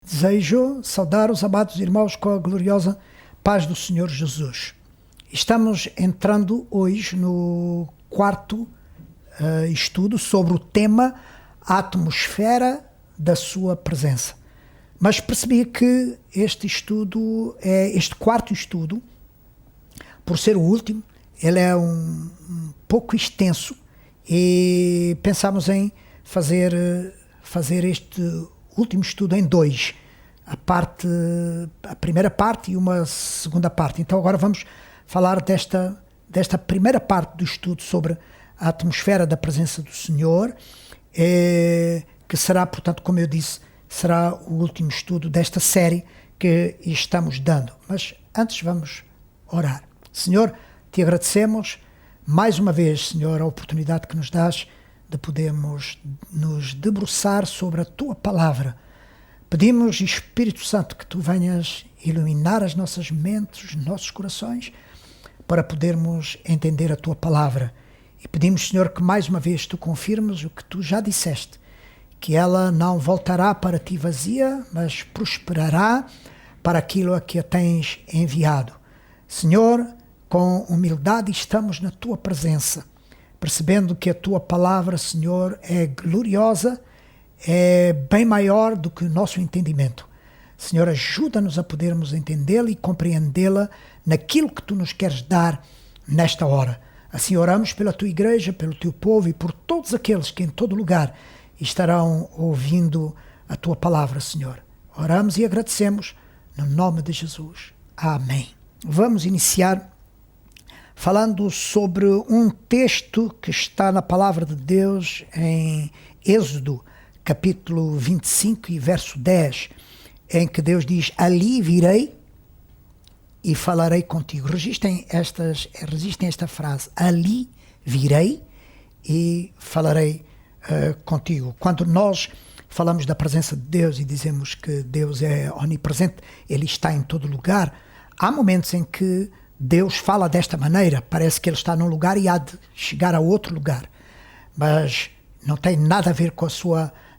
Desejo saudar os amados irmãos com a gloriosa paz do Senhor Jesus. Estamos entrando hoje no quarto estudo sobre o tema a atmosfera da sua presença. Mas percebi que este quarto estudo, por ser o último, ele é um pouco extenso e pensamos em fazer este último estudo em dois. A primeira parte e uma segunda parte. Então agora vamos falar desta primeira parte do estudo sobre a atmosfera da presença do Senhor, que será, portanto, como eu disse, será o último estudo desta série que estamos dando. Mas antes vamos orar. Senhor, te agradecemos mais uma vez, Senhor, a oportunidade que nos dás de podermos nos debruçar sobre a Tua Palavra. Pedimos, Espírito Santo, que Tu venhas iluminar as nossas mentes, os nossos corações, para podermos entender a Tua Palavra. E pedimos, Senhor, que mais uma vez Tu confirmes o que Tu já disseste, que ela não voltará para Ti vazia, mas prosperará para aquilo a que a Tens enviado. Senhor, com humildade estamos na Tua presença, percebendo que a Tua Palavra, Senhor, é gloriosa, é bem maior do que o nosso entendimento. Senhor, ajuda-nos a podermos entendê-la e compreendê-la naquilo que Tu nos queres dar nesta hora. Assim oramos pela Tua igreja, pelo Teu povo e por todos aqueles que em todo lugar estarão ouvindo a Tua palavra, Senhor. Oramos e agradecemos no nome de Jesus. Amém. Vamos iniciar falando sobre um texto que está na palavra de Deus em Êxodo, capítulo 25 e verso 10, em que Deus diz: ali virei e falarei contigo. Resistem esta frase, ali virei e falarei contigo. Quando nós falamos da presença de Deus e dizemos que Deus é onipresente, Ele está em todo lugar, há momentos em que Deus fala desta maneira, parece que Ele está num lugar e há de chegar a outro lugar, mas não tem nada a ver com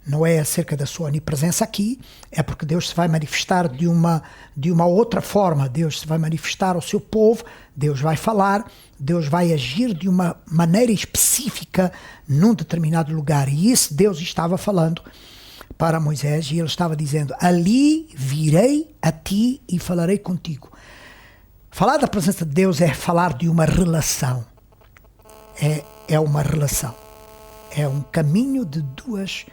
não é acerca da sua onipresença aqui, é porque Deus se vai manifestar de uma outra forma. Deus se vai manifestar ao seu povo, Deus vai falar, Deus vai agir de uma maneira específica num determinado lugar. E isso Deus estava falando para Moisés e Ele estava dizendo: ali virei a ti e falarei contigo. Falar da presença de Deus é falar de uma relação. É uma relação. É um caminho de duas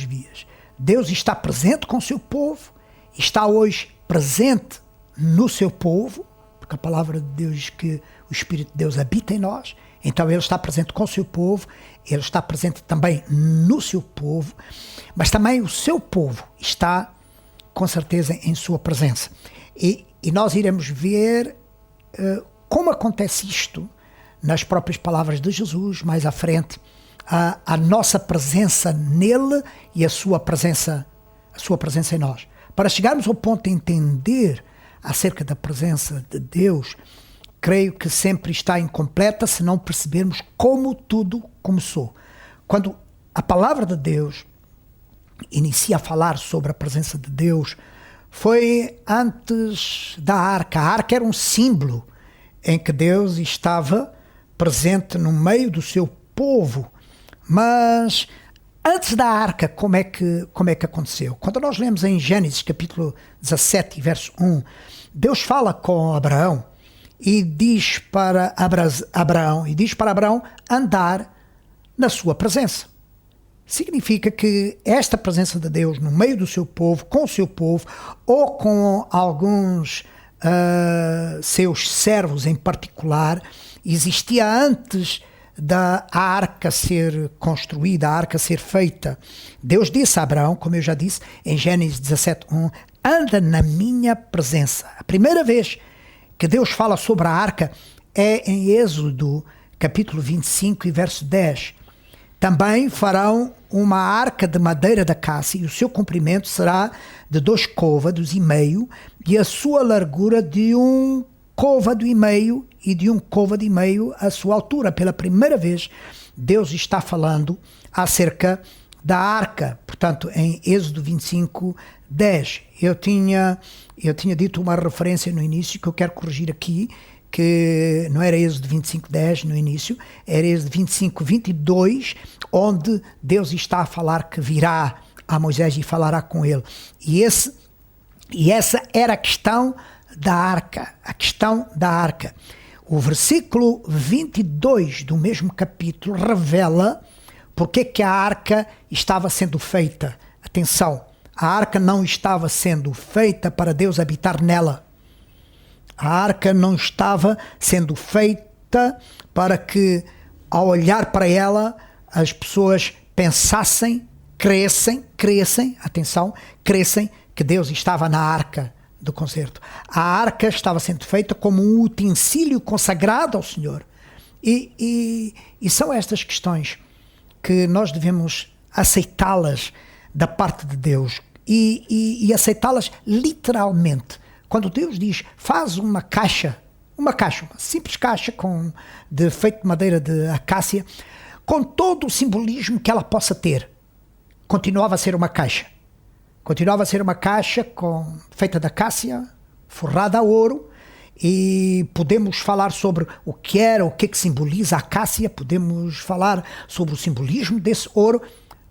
vias. Deus está presente com o seu povo, está hoje presente no seu povo, porque a palavra de Deus diz que o Espírito de Deus habita em nós, então Ele está presente com o seu povo, Ele está presente também no seu povo, mas também o seu povo está com certeza em sua presença. E nós iremos ver como acontece isto nas próprias palavras de Jesus mais à frente, a nossa presença nele e a sua presença em nós. Para chegarmos ao ponto de entender acerca da presença de Deus, creio que sempre está incompleta se não percebermos como tudo começou. Quando a palavra de Deus inicia a falar sobre a presença de Deus, foi antes da arca. A arca era um símbolo em que Deus estava presente no meio do seu povo. Mas antes da arca, como é que aconteceu? Quando nós lemos em Gênesis capítulo 17, verso 1, Deus fala com Abraão e diz para Abraão andar na sua presença. Significa que esta presença de Deus no meio do seu povo, com o seu povo, ou com alguns seus servos em particular, existia antes da arca ser construída, a arca ser feita. Deus disse a Abraão, como eu já disse, em Gênesis 17:1, anda na minha presença. A primeira vez que Deus fala sobre a arca é em Êxodo, capítulo 25 e verso 10. Também farão uma arca de madeira da acácia, e o seu comprimento será de 2 côvados e meio, e a sua largura de 1 côvado e meio, e de 1 côvado e meio a sua altura. Pela primeira vez, Deus está falando acerca da arca. Portanto, em Êxodo 25, 10. Eu tinha dito uma referência no início que eu quero corrigir aqui, que não era Êxodo 25, 10 no início, era Êxodo 25, 22, onde Deus está a falar que virá a Moisés e falará com ele. E essa era a questão da arca, O versículo 22 do mesmo capítulo revela porque que a arca estava sendo feita. Atenção, a arca não estava sendo feita para Deus habitar nela. A arca não estava sendo feita para que, ao olhar para ela, as pessoas pensassem, crescem que Deus estava na arca do concerto. A arca estava sendo feita como um utensílio consagrado ao Senhor. E são estas questões que nós devemos aceitá-las da parte de Deus e aceitá-las literalmente. Quando Deus diz, faz uma simples caixa feita de madeira de acácia, com todo o simbolismo que ela possa ter, continuava a ser uma caixa. Continuava a ser uma caixa feita de acácia, forrada a ouro, e podemos falar sobre o que simboliza a acácia, podemos falar sobre o simbolismo desse ouro,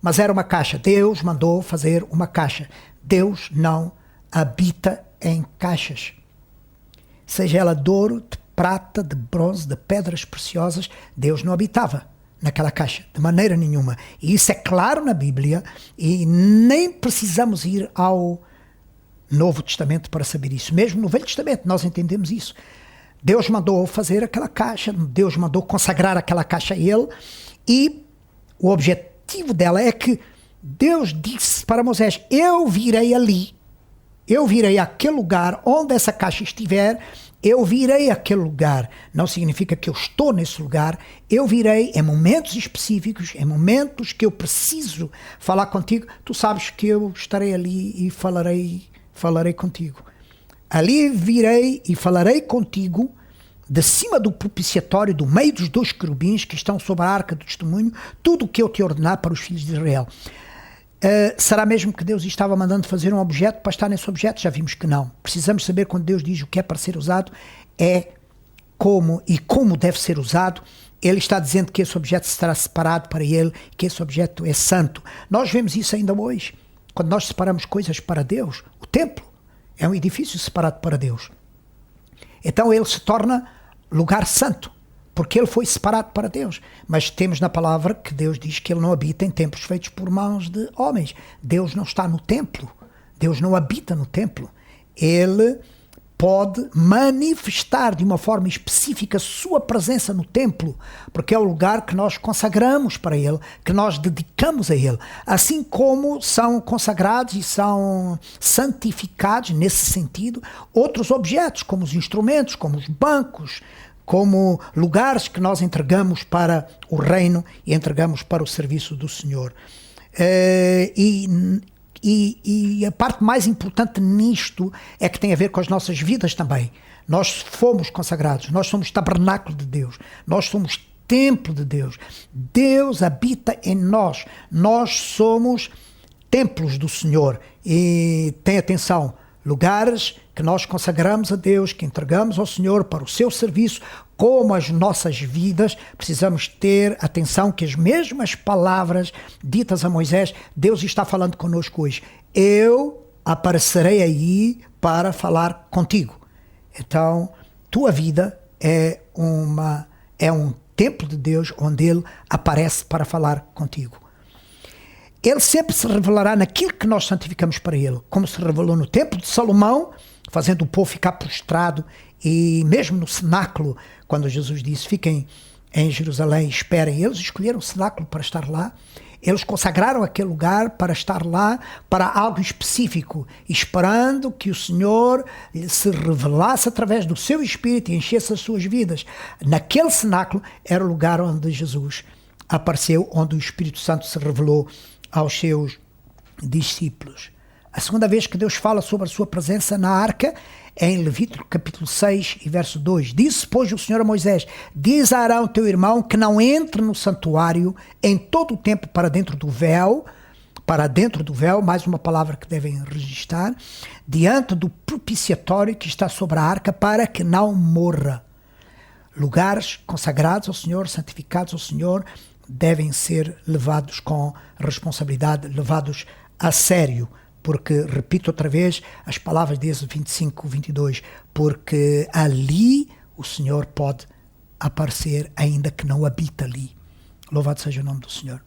mas era uma caixa. Deus mandou fazer uma caixa. Deus não habita em caixas. Seja ela de ouro, de prata, de bronze, de pedras preciosas, Deus não habitava naquela caixa, de maneira nenhuma. E isso é claro na Bíblia, e nem precisamos ir ao Novo Testamento para saber isso. Mesmo no Velho Testamento nós entendemos isso. Deus mandou fazer aquela caixa, Deus mandou consagrar aquela caixa a ele, e o objetivo dela é que Deus disse para Moisés, eu virei àquele lugar onde essa caixa estiver, eu virei àquele lugar. Não significa que eu estou nesse lugar, eu virei em momentos específicos, em momentos que eu preciso falar contigo, tu sabes que eu estarei ali e falarei contigo. Ali virei e falarei contigo, de cima do propiciatório, do meio dos 2 querubins que estão sobre a arca do testemunho, tudo o que eu te ordenar para os filhos de Israel. Será mesmo que Deus estava mandando fazer um objeto para estar nesse objeto? Já vimos que não. Precisamos saber, quando Deus diz o que é para ser usado, é como deve ser usado. Ele está dizendo que esse objeto estará separado para ele, que esse objeto é santo. Nós vemos isso ainda hoje. Quando nós separamos coisas para Deus, o templo é um edifício separado para Deus. Então ele se torna lugar santo, porque ele foi separado para Deus. Mas temos na palavra que Deus diz que ele não habita em templos feitos por mãos de homens. Deus não está no templo. Deus não habita no templo. Ele pode manifestar de uma forma específica a sua presença no templo, porque é o lugar que nós consagramos para ele, que nós dedicamos a ele. Assim como são consagrados e são santificados, nesse sentido, outros objetos, como os instrumentos, como os bancos, como lugares que nós entregamos para o reino e entregamos para o serviço do Senhor. E a parte mais importante nisto é que tem a ver com as nossas vidas também. Nós fomos consagrados, nós somos tabernáculo de Deus, nós somos templo de Deus. Deus habita em nós, nós somos templos do Senhor. E tem atenção, lugares que nós consagramos a Deus, que entregamos ao Senhor para o seu serviço, como as nossas vidas, precisamos ter atenção que as mesmas palavras ditas a Moisés, Deus está falando conosco hoje. Eu aparecerei aí para falar contigo. Então, tua vida é um templo de Deus onde Ele aparece para falar contigo. Ele sempre se revelará naquilo que nós santificamos para Ele, como se revelou no templo de Salomão, fazendo o povo ficar prostrado, e mesmo no cenáculo, quando Jesus disse, fiquem em Jerusalém e esperem, eles escolheram o cenáculo para estar lá, eles consagraram aquele lugar para estar lá, para algo específico, esperando que o Senhor se revelasse através do seu Espírito e enchesse as suas vidas. Naquele cenáculo era o lugar onde Jesus apareceu, onde o Espírito Santo se revelou aos seus discípulos. A segunda vez que Deus fala sobre a sua presença na arca é em Levítico capítulo 6 e verso 2. Disse, pois, o Senhor a Moisés: diz a Arão teu irmão que não entre no santuário em todo o tempo para dentro do véu, mais uma palavra que devem registrar, diante do propiciatório que está sobre a arca, para que não morra. Lugares consagrados ao Senhor, santificados ao Senhor, devem ser levados com responsabilidade, levados a sério. Porque, repito outra vez, as palavras de Êxodo 25, 22, porque ali o Senhor pode aparecer, ainda que não habita ali. Louvado seja o nome do Senhor.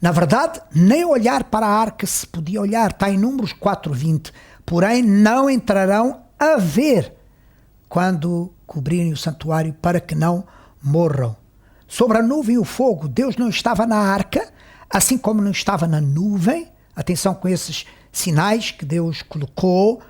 Na verdade, nem olhar para a arca se podia olhar, está em Números 4, 20. Porém, não entrarão a ver quando cobrirem o santuário, para que não morram. Sobre a nuvem e o fogo, Deus não estava na arca, assim como não estava na nuvem. Atenção com esses sinais que Deus colocou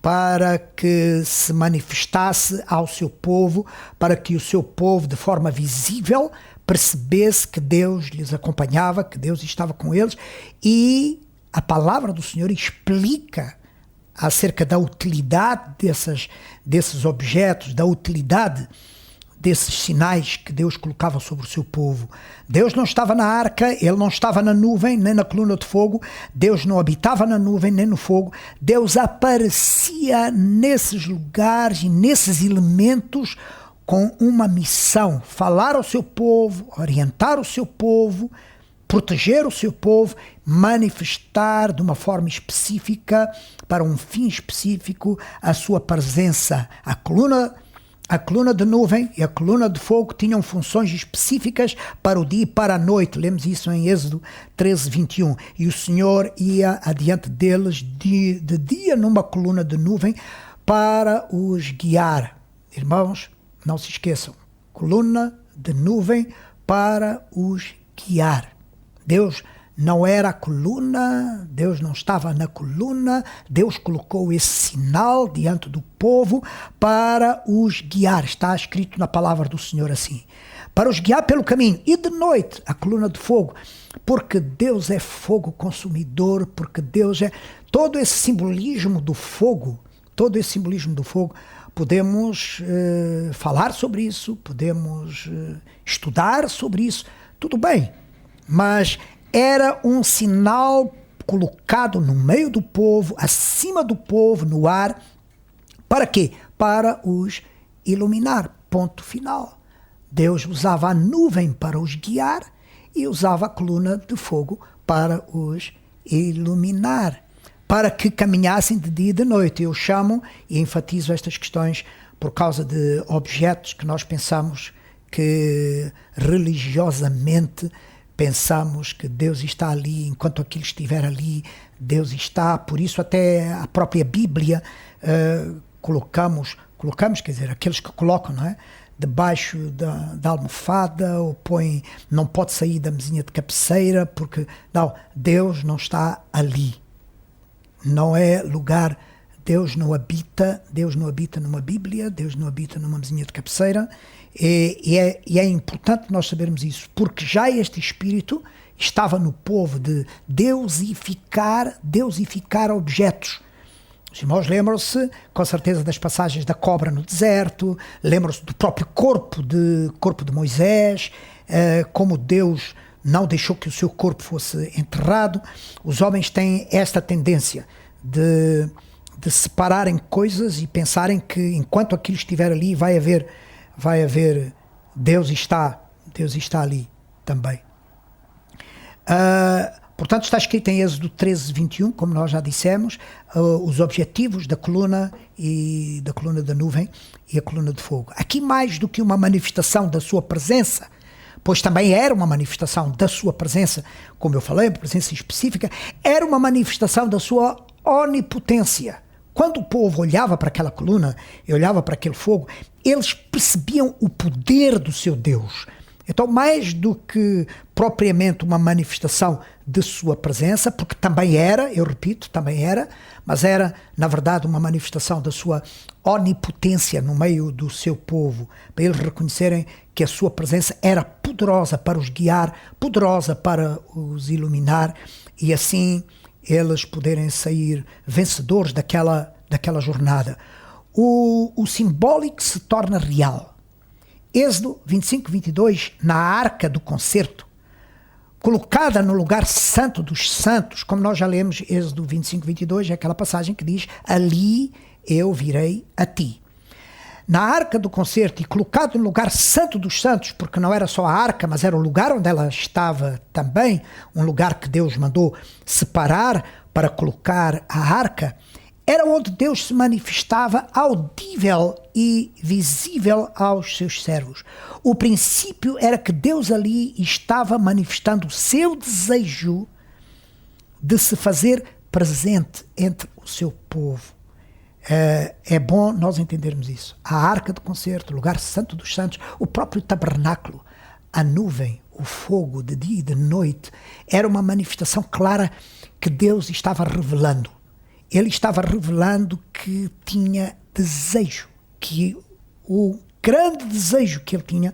para que se manifestasse ao seu povo, para que o seu povo, de forma visível, percebesse que Deus lhes acompanhava, que Deus estava com eles. E a palavra do Senhor explica acerca da utilidade desses objetos, da utilidade desses sinais que Deus colocava sobre o seu povo. Deus não estava na arca, Ele não estava na nuvem, nem na coluna de fogo. Deus não habitava na nuvem, nem no fogo. Deus aparecia nesses lugares e nesses elementos com uma missão: falar ao seu povo, orientar o seu povo, proteger o seu povo, manifestar de uma forma específica, para um fim específico, a sua presença. A coluna de nuvem e a coluna de fogo tinham funções específicas para o dia e para a noite. Lemos isso em Êxodo 13, 21. E o Senhor ia adiante deles de dia numa coluna de nuvem para os guiar. Irmãos, não se esqueçam. Coluna de nuvem para os guiar. Deus não era a coluna, Deus não estava na coluna, Deus colocou esse sinal diante do povo para os guiar. Está escrito na palavra do Senhor assim: para os guiar pelo caminho. E de noite, a coluna de fogo, porque Deus é fogo consumidor, porque Deus é... Todo esse simbolismo do fogo, podemos falar sobre isso, podemos estudar sobre isso, tudo bem, mas era um sinal colocado no meio do povo, acima do povo, no ar. Para quê? Para os iluminar. Ponto final. Deus usava a nuvem para os guiar e usava a coluna de fogo para os iluminar, para que caminhassem de dia e de noite. Eu chamo e enfatizo estas questões por causa de objetos que nós pensamos que religiosamente pensamos que Deus está ali, enquanto aquilo estiver ali, Deus está. Por isso até a própria Bíblia colocamos, quer dizer, aqueles que colocam, não é? Debaixo da almofada, ou põem, não pode sair da mesinha de cabeceira, porque não, Deus não está ali. Não é lugar, Deus não habita numa Bíblia, Deus não habita numa mesinha de cabeceira. E é importante nós sabermos isso, porque já este Espírito estava no povo de deusificar objetos. Os irmãos lembram-se, com certeza, das passagens da cobra no deserto, lembram-se do próprio corpo de Moisés, como Deus não deixou que o seu corpo fosse enterrado. Os homens têm esta tendência de separarem coisas e pensarem que enquanto aquilo estiver ali vai haver Deus está ali também. Portanto, está escrito em Êxodo 13, 21, como nós já dissemos, os objetivos da coluna da nuvem e a coluna de fogo. Aqui, mais do que uma manifestação da sua presença, pois também era uma manifestação da sua presença, como eu falei, presença específica, era uma manifestação da sua onipotência. Quando o povo olhava para aquela coluna e olhava para aquele fogo, eles percebiam o poder do seu Deus. Então, mais do que propriamente uma manifestação de sua presença, porque também era, eu repito, também era, mas era, na verdade, uma manifestação da sua onipotência no meio do seu povo, para eles reconhecerem que a sua presença era poderosa para os guiar, poderosa para os iluminar, e assim eles poderem sair vencedores daquela jornada. O simbólico se torna real. Êxodo 25, 22, na arca do concerto, colocada no lugar santo dos santos, como nós já lemos, Êxodo 25, 22, é aquela passagem que diz: ali eu virei a ti. Na arca do concerto e colocado no lugar santo dos santos, porque não era só a arca, mas era o lugar onde ela estava também, um lugar que Deus mandou separar para colocar a arca, era onde Deus se manifestava audível e visível aos seus servos. O princípio era que Deus ali estava manifestando o seu desejo de se fazer presente entre o seu povo. É bom nós entendermos isso. A arca do concerto, o lugar santo dos santos, o próprio tabernáculo, a nuvem, o fogo de dia e de noite, era uma manifestação clara que Deus estava revelando. Ele estava revelando que tinha desejo, que o grande desejo que ele tinha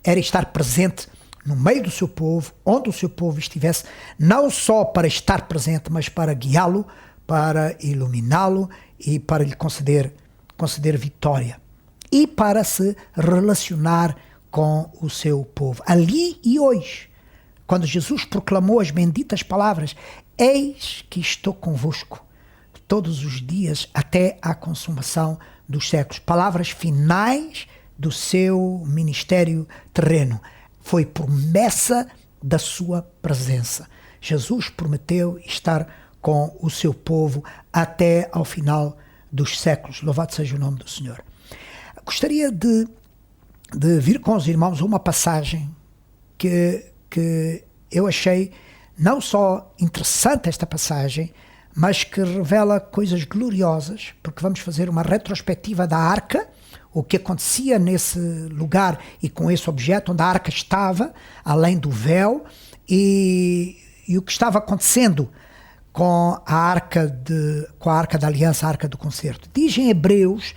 era estar presente no meio do seu povo, onde o seu povo estivesse, não só para estar presente, mas para guiá-lo, para iluminá-lo e para lhe conceder vitória. E para se relacionar com o seu povo. Ali e hoje, quando Jesus proclamou as benditas palavras: eis que estou convosco todos os dias até à consumação dos séculos. Palavras finais do seu ministério terreno. Foi promessa da sua presença. Jesus prometeu estar com o seu povo até ao final dos séculos. Louvado seja o nome do Senhor. Gostaria de vir com os irmãos a uma passagem que eu achei não só interessante esta passagem, mas que revela coisas gloriosas, porque vamos fazer uma retrospectiva da arca, o que acontecia nesse lugar e com esse objeto onde a arca estava, além do véu, e o que estava acontecendo com a arca da aliança, a arca do concerto. Diz em Hebreus,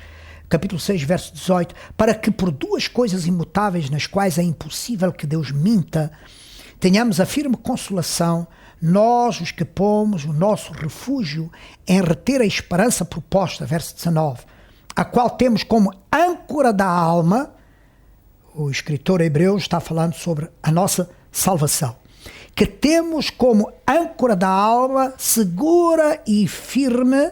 capítulo 6, verso 18, para que por duas coisas imutáveis nas quais é impossível que Deus minta, tenhamos a firme consolação, nós os que pomos o nosso refúgio em reter a esperança proposta, verso 19, a qual temos como âncora da alma. O escritor hebreu está falando sobre a nossa salvação, que temos como âncora da alma segura e firme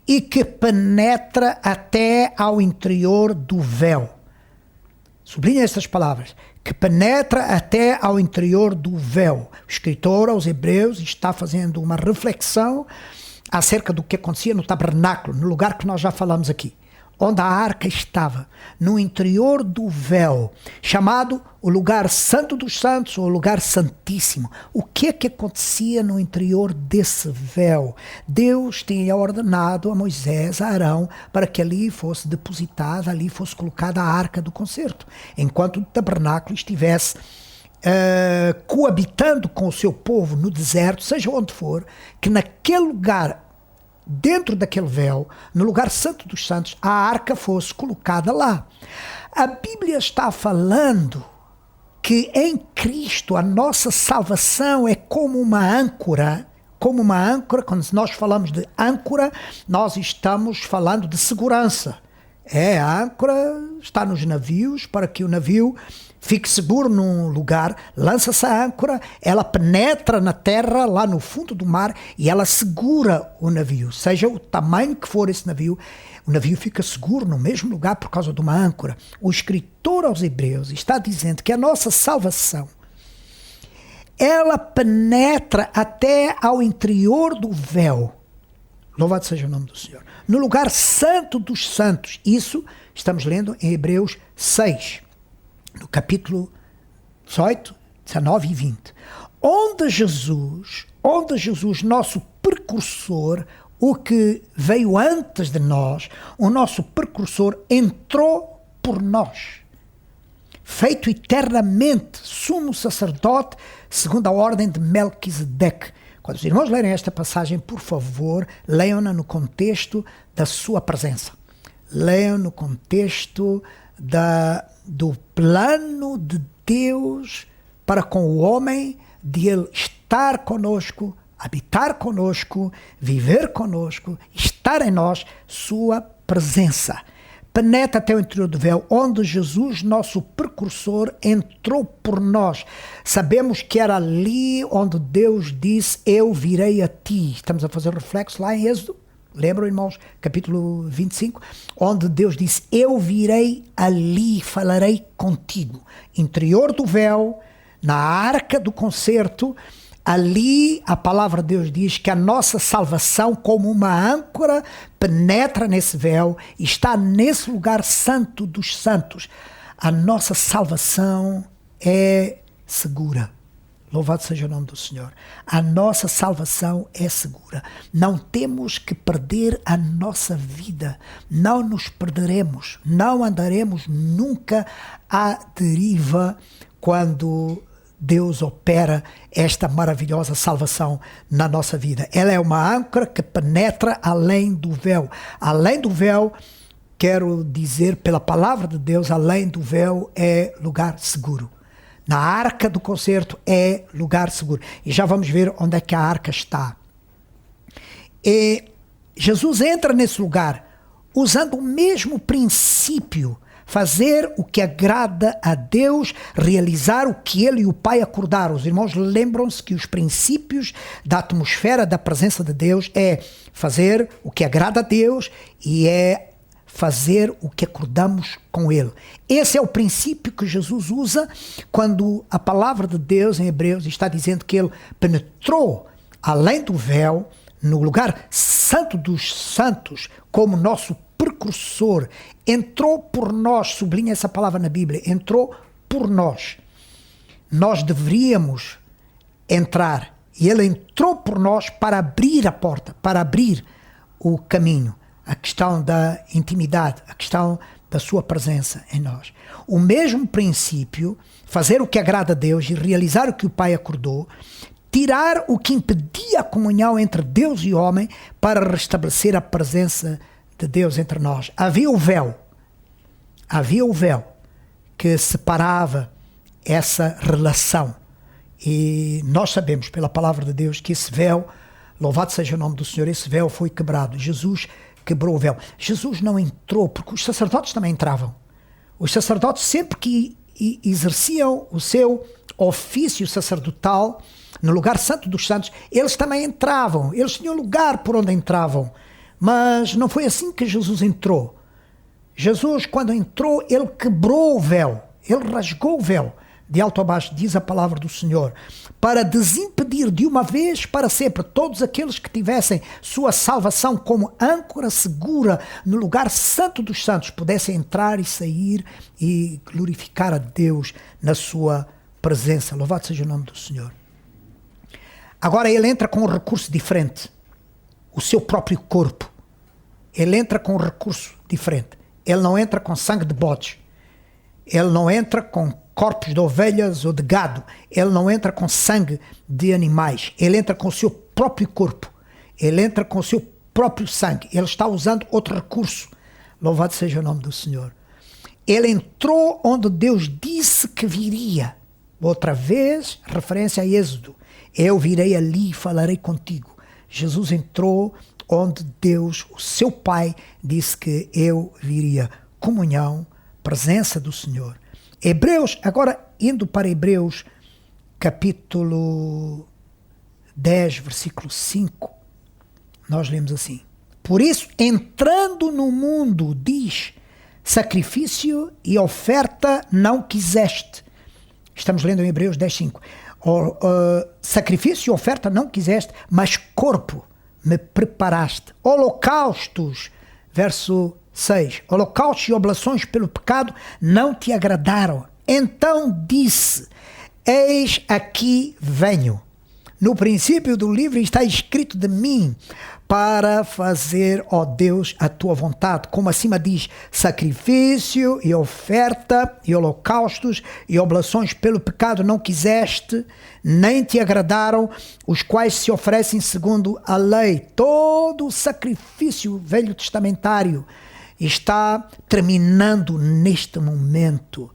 e que penetra até ao interior do véu. Sublinha estas palavras, que penetra até ao interior do véu. O escritor aos Hebreus está fazendo uma reflexão acerca do que acontecia no tabernáculo, no lugar que nós já falamos aqui, onde a arca estava, no interior do véu, chamado o lugar santo dos santos, ou o lugar santíssimo. O que é que acontecia no interior desse véu? Deus tinha ordenado a Moisés, a Arão, para que ali fosse depositada, ali fosse colocada a arca do concerto, enquanto o tabernáculo estivesse coabitando com o seu povo no deserto, seja onde for, que naquele lugar, dentro daquele véu, no lugar santo dos santos, a arca fosse colocada lá. A Bíblia está falando que em Cristo a nossa salvação é como uma âncora. Como uma âncora, quando nós falamos de âncora, nós estamos falando de segurança. A âncora está nos navios para que o navio fique seguro num lugar, lança-se a âncora, ela penetra na terra, lá no fundo do mar, e ela segura o navio. Seja o tamanho que for esse navio, o navio fica seguro no mesmo lugar por causa de uma âncora. O escritor aos Hebreus está dizendo que a nossa salvação, ela penetra até ao interior do véu. Louvado seja o nome do Senhor. No lugar santo dos santos. Isso estamos lendo em Hebreus 6. No capítulo 18, 19 e 20, onde Jesus, nosso precursor, o que veio antes de nós, o nosso precursor entrou por nós. feito eternamente sumo sacerdote segundo a ordem de Melquisedeque. Quando os irmãos lerem esta passagem, por favor, leiam-na no contexto da sua presença. Leiam no contexto do plano de Deus para com o homem, de ele estar conosco, habitar conosco, viver conosco, estar em nós, sua presença. Penetra até o interior do véu, onde Jesus, nosso precursor, entrou por nós. Sabemos que era ali onde Deus disse, eu virei a ti. Estamos a fazer reflexo lá em Êxodo. Lembram, irmãos? Capítulo 25. Onde Deus disse, eu virei ali, falarei contigo. Interior do véu, na arca do concerto, ali a palavra de Deus diz que a nossa salvação, como uma âncora, penetra nesse véu e está nesse lugar santo dos santos. A nossa salvação é segura. Louvado seja o nome do Senhor. A nossa salvação é segura. Não temos que perder a nossa vida. Não nos perderemos. Não andaremos nunca à deriva quando Deus opera esta maravilhosa salvação na nossa vida. Ela é uma âncora que penetra além do véu. Além do véu, quero dizer pela palavra de Deus, além do véu é lugar seguro. Na arca do concerto é lugar seguro. E já vamos ver onde é que a arca está. E Jesus entra nesse lugar usando o mesmo princípio. Fazer o que agrada a Deus, realizar o que Ele e o Pai acordaram. Os irmãos lembram-se que os princípios da atmosfera da presença de Deus é fazer o que agrada a Deus e é fazer o que acordamos com Ele. Esse é o princípio que Jesus usa quando a palavra de Deus em Hebreus está dizendo que Ele penetrou além do véu, no lugar santo dos santos, como nosso precursor, entrou por nós, sublinha essa palavra na Bíblia, entrou por nós. Nós deveríamos entrar, e Ele entrou por nós para abrir a porta, para abrir o caminho. A questão da intimidade, a questão da sua presença em nós. O mesmo princípio, fazer o que agrada a Deus e realizar o que o Pai acordou, tirar o que impedia a comunhão entre Deus e homem para restabelecer a presença de Deus entre nós. Havia o véu que separava essa relação. E nós sabemos pela palavra de Deus que esse véu, louvado seja o nome do Senhor, esse véu foi quebrado. Jesus quebrou o véu. Jesus não entrou, porque os sacerdotes também entravam. Os sacerdotes, sempre que exerciam o seu ofício sacerdotal no lugar santo dos santos, eles também entravam. Eles tinham lugar por onde entravam. Mas não foi assim que Jesus entrou. Jesus, quando entrou, ele quebrou o véu. Ele rasgou o véu. De alto a baixo, diz a palavra do Senhor, para desimpedir de uma vez para sempre todos aqueles que tivessem sua salvação como âncora segura no lugar santo dos santos, pudessem entrar e sair e glorificar a Deus na sua presença. Louvado seja o nome do Senhor. Agora ele entra com um recurso diferente, o seu próprio corpo. Ele entra com um recurso diferente. Ele não entra com sangue de bodes. Ele não entra com corpos de ovelhas ou de gado. Ele não entra com sangue de animais. Ele entra com o seu próprio corpo. Ele entra com o seu próprio sangue. Ele está usando outro recurso. Louvado seja o nome do Senhor. Ele entrou onde Deus disse que viria. Outra vez, referência a Êxodo. Eu virei ali e falarei contigo. Jesus entrou onde Deus, o seu Pai, disse que eu viria. Comunhão, presença do Senhor. Hebreus, agora indo para Hebreus, capítulo 10, versículo 5, nós lemos assim. Por isso, entrando no mundo, diz, sacrifício e oferta não quiseste. Estamos lendo em Hebreus 10, 5. Sacrifício e oferta não quiseste, mas corpo me preparaste. Holocaustos, verso 6. Holocaustos e oblações pelo pecado não te agradaram. Então disse, eis aqui venho. No princípio do livro está escrito de mim, para fazer, ó Deus, a tua vontade. Como acima diz, sacrifício e oferta e holocaustos e oblações pelo pecado não quiseste, nem te agradaram, os quais se oferecem segundo a lei. Todo o sacrifício velho testamentário está terminando neste momento.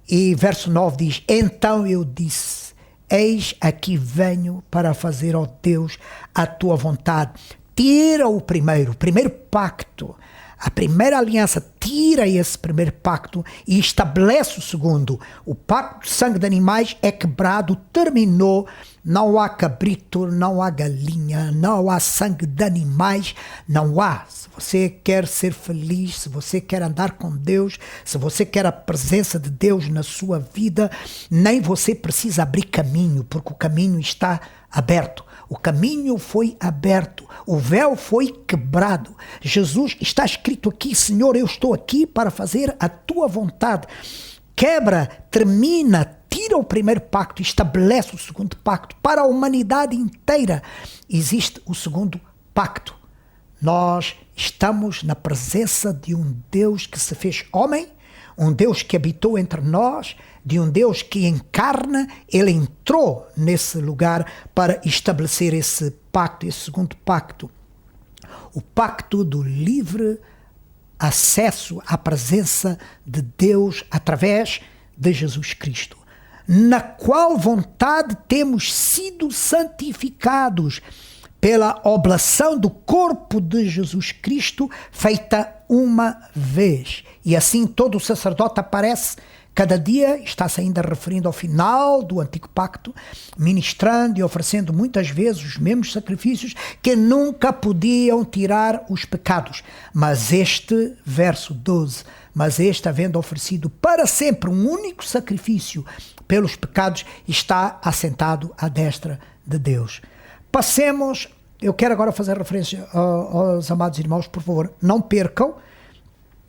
E verso 9 diz, então eu disse, eis aqui venho para fazer, ó Deus, a tua vontade. Tira o primeiro pacto, a primeira aliança, tira esse primeiro pacto e estabelece o segundo. O pacto de sangue de animais é quebrado, terminou, não há cabrito, não há galinha, não há sangue de animais, não há. Se você quer ser feliz, se você quer andar com Deus, se você quer a presença de Deus na sua vida, nem você precisa abrir caminho, porque o caminho está aberto. O caminho foi aberto, o véu foi quebrado. Jesus, está escrito aqui, Senhor, eu estou aqui para fazer a tua vontade. Quebra, termina, tira o primeiro pacto, estabelece o segundo pacto. Para a humanidade inteira existe o segundo pacto. Nós estamos na presença de um Deus que se fez homem, um Deus que habitou entre nós, de um Deus que encarna. Ele entrou nesse lugar para estabelecer esse pacto, esse segundo pacto. O pacto do livre acesso à presença de Deus através de Jesus Cristo, na qual vontade temos sido santificados pela oblação do corpo de Jesus Cristo, feita uma vez. E assim todo o sacerdote aparece cada dia, está-se ainda referindo ao final do antigo pacto, ministrando e oferecendo muitas vezes os mesmos sacrifícios que nunca podiam tirar os pecados. Mas este, verso 12, mas este, havendo oferecido para sempre um único sacrifício pelos pecados, está assentado à destra de Deus. Passemos, eu quero agora fazer referência aos amados irmãos, por favor, não percam,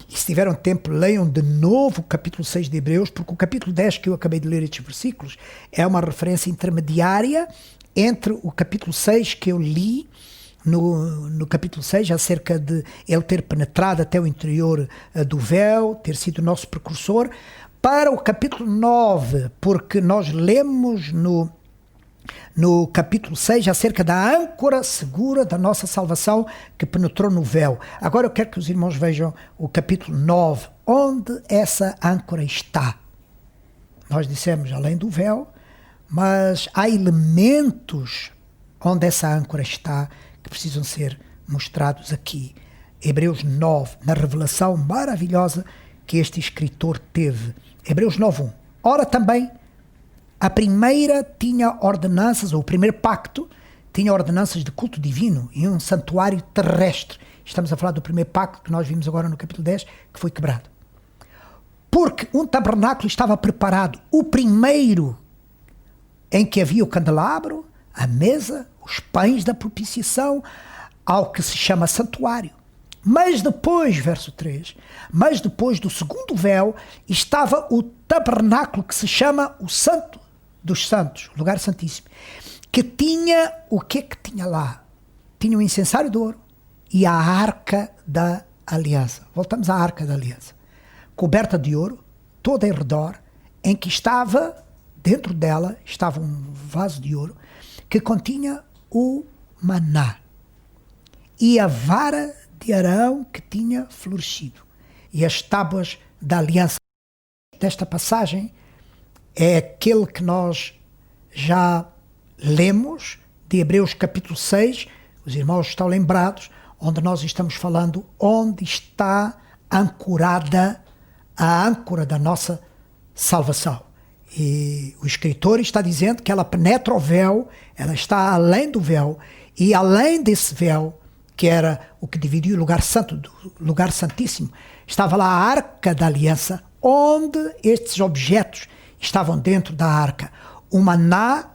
e se tiveram tempo, leiam de novo o capítulo 6 de Hebreus, porque o capítulo 10 que eu acabei de ler estes versículos é uma referência intermediária entre o capítulo 6 que eu li no capítulo 6, acerca de ele ter penetrado até o interior do véu, ter sido nosso precursor, para o capítulo 9, porque nós lemos no capítulo 6, acerca da âncora segura da nossa salvação que penetrou no véu. Agora eu quero que os irmãos vejam o capítulo 9, onde essa âncora está. Nós dissemos além do véu, mas há elementos onde essa âncora está que precisam ser mostrados aqui. Hebreus 9, na revelação maravilhosa que este escritor teve. Hebreus 9:1. Ora também, a primeira tinha ordenanças, ou o primeiro pacto, tinha ordenanças de culto divino e um santuário terrestre. Estamos a falar do primeiro pacto que nós vimos agora no capítulo 10, que foi quebrado. Porque um tabernáculo estava preparado, o primeiro em que havia o candelabro, a mesa, os pães da propiciação, ao que se chama santuário. Mas depois, verso 3, mas depois do segundo véu estava o tabernáculo que se chama o Santo dos Santos, o lugar santíssimo, que tinha, o que é que tinha lá? Tinha o incensário de ouro e a arca da aliança. Voltamos à arca da aliança. Coberta de ouro, toda em redor, em que estava, dentro dela, estava um vaso de ouro que continha o maná e a vara de Arão que tinha florescido e as tábuas da aliança. Desta passagem é aquele que nós já lemos de Hebreus capítulo 6, os irmãos estão lembrados, onde nós estamos falando onde está ancorada a âncora da nossa salvação. E o escritor está dizendo que ela penetra o véu, ela está além do véu, e além desse véu, que era o que dividia o lugar santo do lugar santíssimo, estava lá a arca da aliança, onde estes objetos estavam dentro da arca. O maná,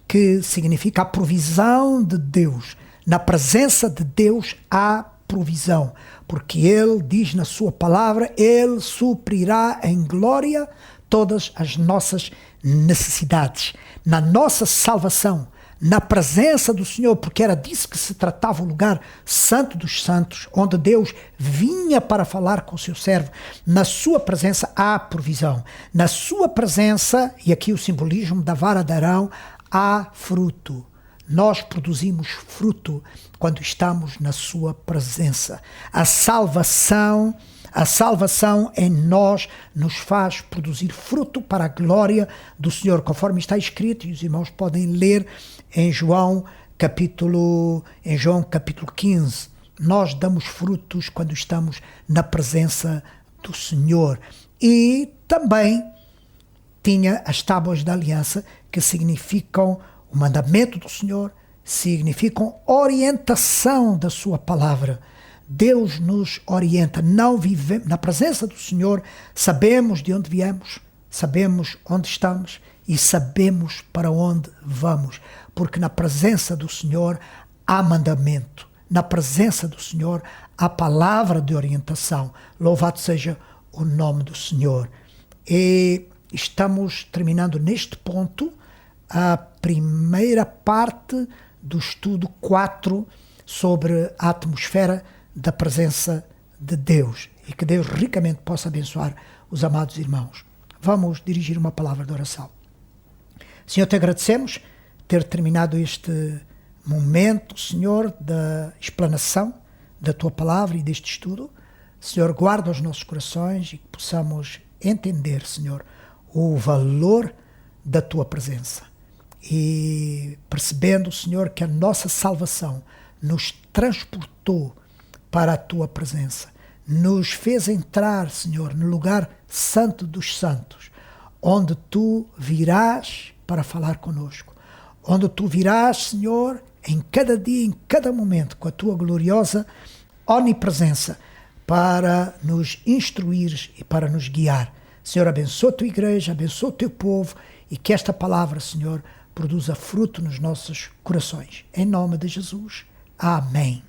que significa a provisão de Deus. Na presença de Deus há provisão, porque Ele diz na sua palavra, Ele suprirá em glória todas as nossas necessidades. Na nossa salvação, na presença do Senhor, porque era disso que se tratava, o lugar santo dos santos, onde Deus vinha para falar com o seu servo. Na sua presença há provisão. Na sua presença, e aqui o simbolismo da vara de Arão, há fruto. Nós produzimos fruto quando estamos na sua presença. A salvação em nós nos faz produzir fruto para a glória do Senhor, conforme está escrito, e os irmãos podem ler em João capítulo 15. Nós damos frutos quando estamos na presença do Senhor. E também tinha as tábuas da aliança, que significam o mandamento do Senhor, significam orientação da sua palavra. Deus nos orienta. Não vivemos na presença do Senhor, sabemos de onde viemos, sabemos onde estamos e sabemos para onde vamos, porque na presença do Senhor há mandamento, na presença do Senhor há palavra de orientação. Louvado seja o nome do Senhor. E estamos terminando neste ponto a primeira parte do estudo 4 sobre a atmosfera da presença de Deus, e que Deus ricamente possa abençoar os amados irmãos. Vamos dirigir uma palavra de oração. Senhor, te agradecemos ter terminado este momento, Senhor, da explanação da tua palavra e deste estudo. Senhor, guarda os nossos corações e que possamos entender, Senhor, o valor da tua presença. E percebendo, Senhor, que a nossa salvação nos transportou para a tua presença, nos fez entrar, Senhor, no lugar santo dos santos, onde tu virás para falar conosco, onde tu virás, Senhor, em cada dia, em cada momento, com a tua gloriosa onipresença, para nos instruir e para nos guiar. Senhor, abençoa a tua igreja, abençoa o teu povo, e que esta palavra, Senhor, produza fruto nos nossos corações. Em nome de Jesus. Amém.